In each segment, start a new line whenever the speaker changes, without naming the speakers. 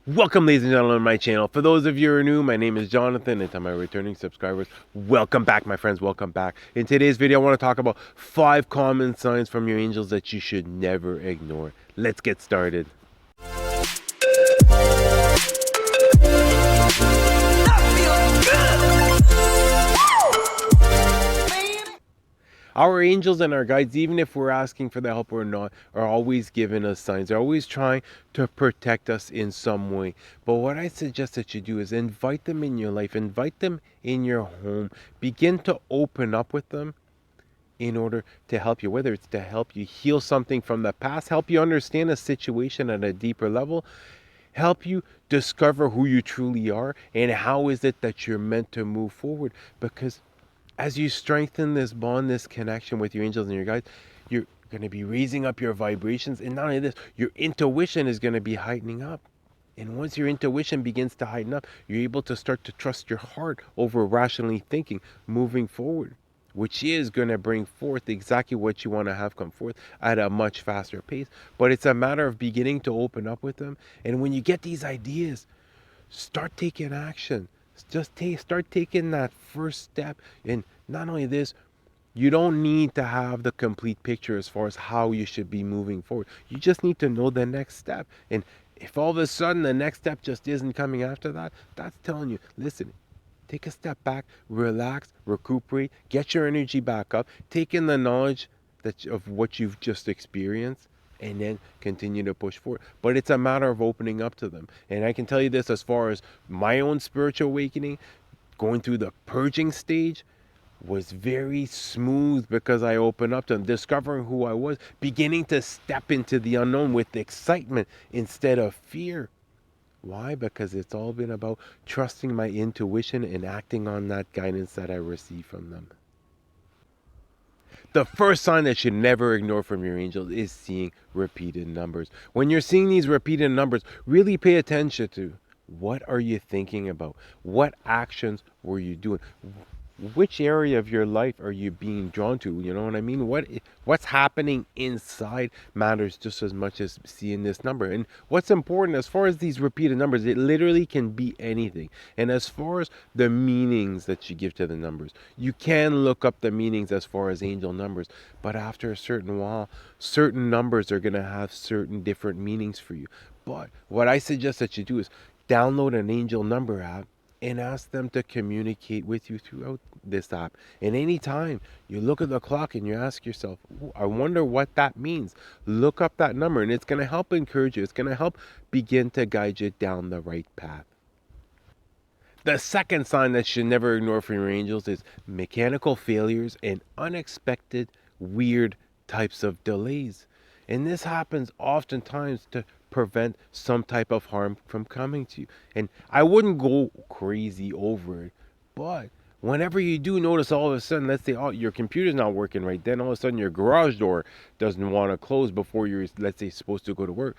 Welcome, ladies and gentlemen, to my channel. For those of you who are new, my name is Jonathan, and to my returning subscribers, welcome back, my friends. Welcome back. In today's video, I want to talk about 5 common signs from your angels that you should never ignore. Let's get started. Our angels and our guides, even if we're asking for the help or not, are always giving us signs. They're always trying to protect us in some way. But what I suggest that you do is invite them in your life, invite them in your home, begin to open up with them in order to help you, whether it's to help you heal something from the past, help you understand a situation at a deeper level, help you discover who you truly are and how is it that you're meant to move forward. Because as you strengthen this bond, this connection with your angels and your guides, you're going to be raising up your vibrations. And not only this, your intuition is going to be heightening up. And once your intuition begins to heighten up, you're able to start to trust your heart over rationally thinking, moving forward, which is going to bring forth exactly what you want to have come forth at a much faster pace. But it's a matter of beginning to open up with them. And when you get these ideas, start taking action. Start taking that first step. And not only this, you don't need to have the complete picture as far as how you should be moving forward. You just need to know the next step. And if all of a sudden the next step just isn't coming after that, that's telling you, listen, take a step back, relax, recuperate, get your energy back up, take in the knowledge of what you've just experienced, and then continue to push forward. But it's a matter of opening up to them. And I can tell you this, as far as my own spiritual awakening, going through the purging stage was very smooth because I opened up to them, discovering who I was, beginning to step into the unknown with excitement instead of fear. Why? Because it's all been about trusting my intuition and acting on that guidance that I receive from them. The first sign that you never ignore from your angels is seeing repeated numbers. When you're seeing these repeated numbers, really pay attention to what are you thinking about? What actions were you doing? Which area of your life are you being drawn to? You know what I mean? What's happening inside matters just as much as seeing this number. And what's important as far as these repeated numbers, it literally can be anything. And as far as the meanings that you give to the numbers, you can look up the meanings as far as angel numbers, but after a certain while, certain numbers are going to have certain different meanings for you. But what I suggest that you do is download an angel number app and ask them to communicate with you throughout this app. And anytime you look at the clock and you ask yourself, I wonder what that means, look up that number, and it's going to help encourage you. It's going to help begin to guide you down the right path. The second sign that you should never ignore from your angels is mechanical failures and unexpected, weird types of delays. And this happens oftentimes to prevent some type of harm from coming to you. And I wouldn't go crazy over it, but whenever you do notice all of a sudden, let's say, oh, your computer's not working right, then all of a sudden your garage door doesn't want to close before you're, let's say, supposed to go to work.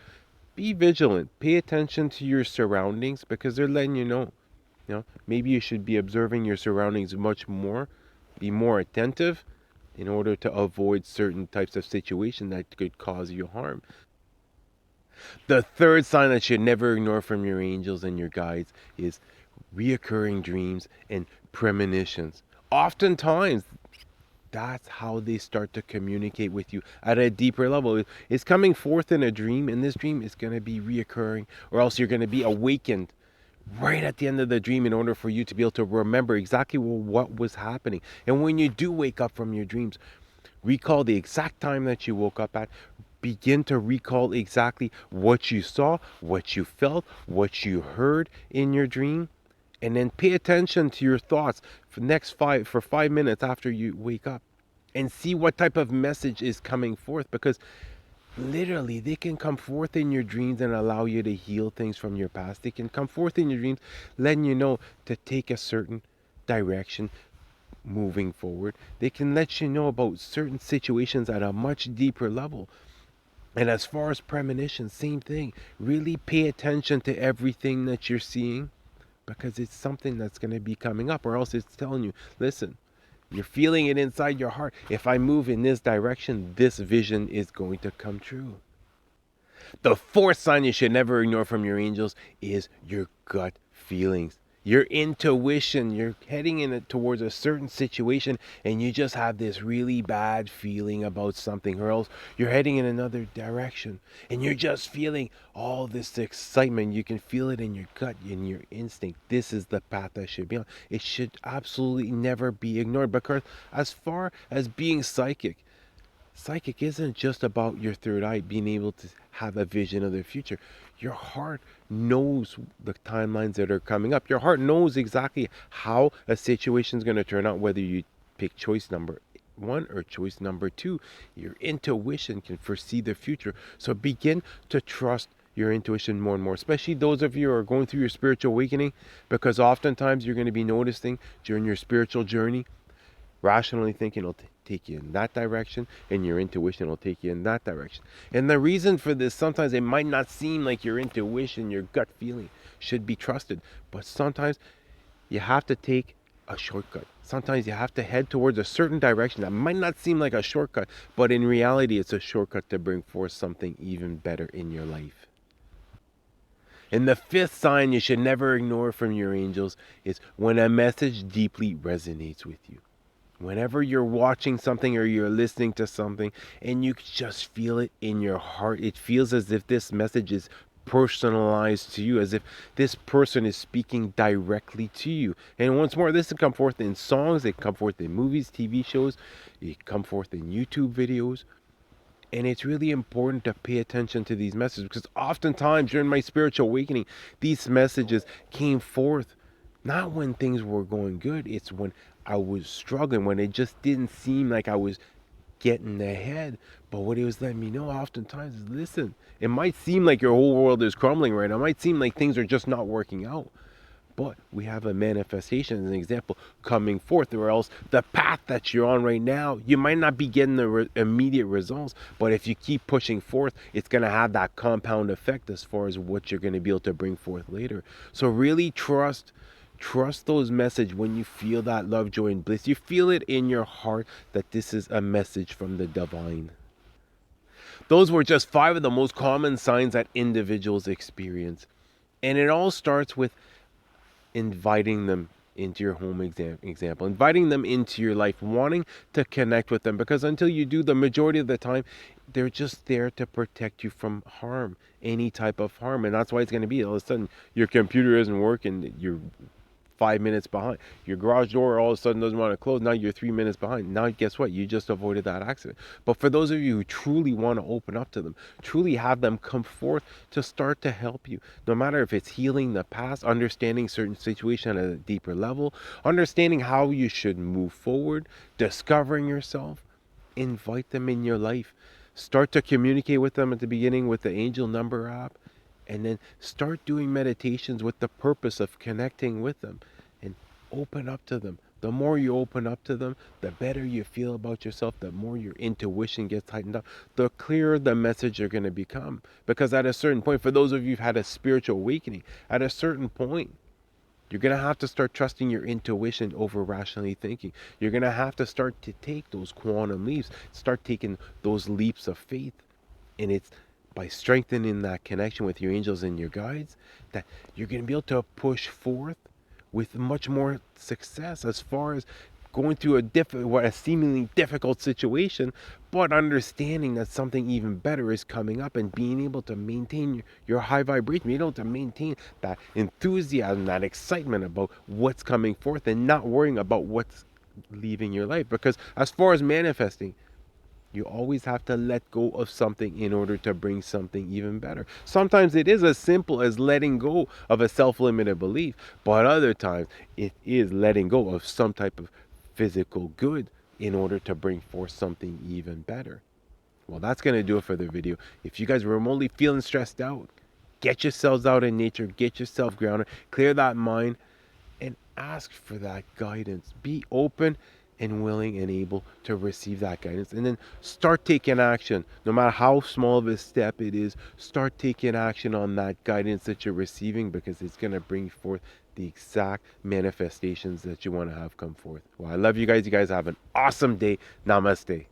Be vigilant. Pay attention to your surroundings because they're letting you know. Maybe you should be observing your surroundings much more, be more attentive in order to avoid certain types of situation that could cause you harm. The third sign that you never ignore from your angels and your guides is reoccurring dreams and premonitions. Oftentimes, that's how they start to communicate with you at a deeper level. It's coming forth in a dream, and this dream is going to be reoccurring, or else you're going to be awakened right at the end of the dream in order for you to be able to remember exactly what was happening. And when you do wake up from your dreams, recall the exact time that you woke up at. Begin to recall exactly what you saw, what you felt, what you heard in your dream. And then pay attention to your thoughts for 5 minutes after you wake up. And see what type of message is coming forth. Because literally, they can come forth in your dreams and allow you to heal things from your past. They can come forth in your dreams, letting you know to take a certain direction moving forward. They can let you know about certain situations at a much deeper level. And as far as premonitions, same thing. Really pay attention to everything that you're seeing because it's something that's going to be coming up, or else it's telling you, listen, you're feeling it inside your heart. If I move in this direction, this vision is going to come true. The fourth sign you should never ignore from your angels is your gut feelings. Your intuition. You're heading in towards a certain situation and you just have this really bad feeling about something, or else you're heading in another direction and you're just feeling all this excitement. You can feel it in your gut, in your instinct. This is the path I should be on. It should absolutely never be ignored, because as far as being psychic isn't just about your third eye being able to have a vision of the future. Your heart knows the timelines that are coming up. Your heart knows exactly how a situation is going to turn out, whether you pick choice number one or choice number two. Your intuition can foresee the future. So begin to trust your intuition more and more, especially those of you who are going through your spiritual awakening, because oftentimes you're going to be noticing during your spiritual journey, rationally thinking will take you in that direction, and your intuition will take you in that direction. And the reason for this, sometimes it might not seem like your intuition, your gut feeling should be trusted, but sometimes you have to take a shortcut. Sometimes you have to head towards a certain direction that might not seem like a shortcut, but in reality it's a shortcut to bring forth something even better in your life. And the fifth sign you should never ignore from your angels is when a message deeply resonates with you. Whenever you're watching something or you're listening to something and you just feel it in your heart, it feels as if this message is personalized to you, as if this person is speaking directly to you. And once more, this can come forth in songs, it can come forth in movies, TV shows, it can come forth in YouTube videos. And it's really important to pay attention to these messages, because oftentimes during my spiritual awakening, these messages came forth not when things were going good. It's when I was struggling, when it just didn't seem like I was getting ahead. But what it was letting me know oftentimes is, listen, it might seem like your whole world is crumbling right now. It might seem like things are just not working out. But we have a manifestation, as an example, coming forth, or else the path that you're on right now, you might not be getting the immediate results, but if you keep pushing forth, it's going to have that compound effect as far as what you're going to be able to bring forth later. So really trust those messages when you feel that love, joy, and bliss. You feel it in your heart that this is a message from the divine. Those were just 5 of the most common signs that individuals experience. And it all starts with inviting them into your home example, inviting them into your life, wanting to connect with them, because until you do, the majority of the time they're just there to protect you from harm, any type of harm. And that's why it's going to be all of a sudden your computer isn't working, you're 5 minutes behind. Your garage door all of a sudden doesn't want to close. Now you're 3 minutes behind. Now guess what? You just avoided that accident. But for those of you who truly want to open up to them, truly have them come forth to start to help you, no matter if it's healing the past, understanding certain situation at a deeper level, understanding how you should move forward, discovering yourself, invite them in your life. Start to communicate with them at the beginning with the Angel Number app, and then start doing meditations with the purpose of connecting with them, and open up to them. The more you open up to them, the better you feel about yourself, the more your intuition gets tightened up, the clearer the message you're going to become. Because at a certain point, for those of you who've had a spiritual awakening, at a certain point, you're going to have to start trusting your intuition over rationally thinking. You're going to have to start to take those quantum leaps, start taking those leaps of faith. And it's by strengthening that connection with your angels and your guides that you're going to be able to push forth with much more success, as far as going through a seemingly difficult situation, but understanding that something even better is coming up, and being able to maintain your high vibration, being able to maintain that enthusiasm, that excitement about what's coming forth, and not worrying about what's leaving your life. Because as far as manifesting, you always have to let go of something in order to bring something even better. Sometimes it is as simple as letting go of a self-limited belief, but other times it is letting go of some type of physical good in order to bring forth something even better. Well, that's going to do it for the video. If you guys were remotely feeling stressed out, get yourselves out in nature, get yourself grounded, clear that mind, and ask for that guidance. Be open and willing and able to receive that guidance, and then start taking action. No matter how small of a step it is, start taking action on that guidance that you're receiving, because it's going to bring forth the exact manifestations that you want to have come forth. Well, I love you guys. You guys have an awesome day. Namaste.